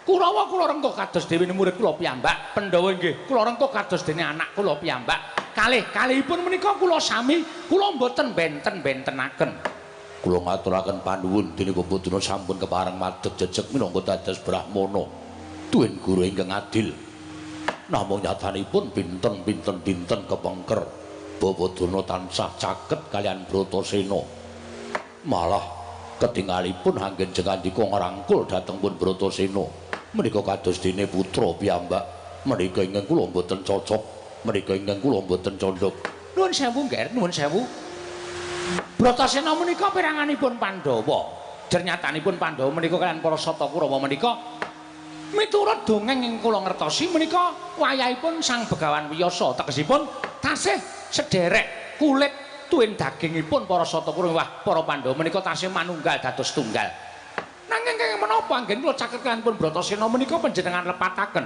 Kurawa kula rengkuh kados dene murid kula piyambak. Pandhawa nggih, kula rengkuh kados dene anak kula piyambak. Kalihipun menika kula sami, kula mboten benten-bentenaken. Kula ngaturaken panuwun dene Bapak Duna sampun kepareng madeg jejeg minangka dados brahmana. Tuwin guru ingkang adil. Namung nyatanipun pinten-pinten dinten kepengker Bapak Duna tansah caket kalian Bratasena. Malah ketingalipun anggen jengandika ngrangkul dhateng pun Bratasena. Menika kados dene putra piyambak. Menika ingkang kula mboten cocok. Menika ingkang kula mboten condhok. Nuwun sewu, Nger, nuwun sewu. Bratasena menika peranganipun Pandhawa. Jernyatanipun Pandhawa menika kaliyan para Sata Kurawa menika miturut dongeng ing kula ngertosi menika wayahipun Sang Begawan Wiyasa tegesipun tasih sederek kulit tuwin dagingipun para Sata Kurawa para Pandhawa menika tasih manunggal dados tunggal. Nanging kenging menapa anggen kula caket kaliyan pun Bratasena menika panjenengan lepataken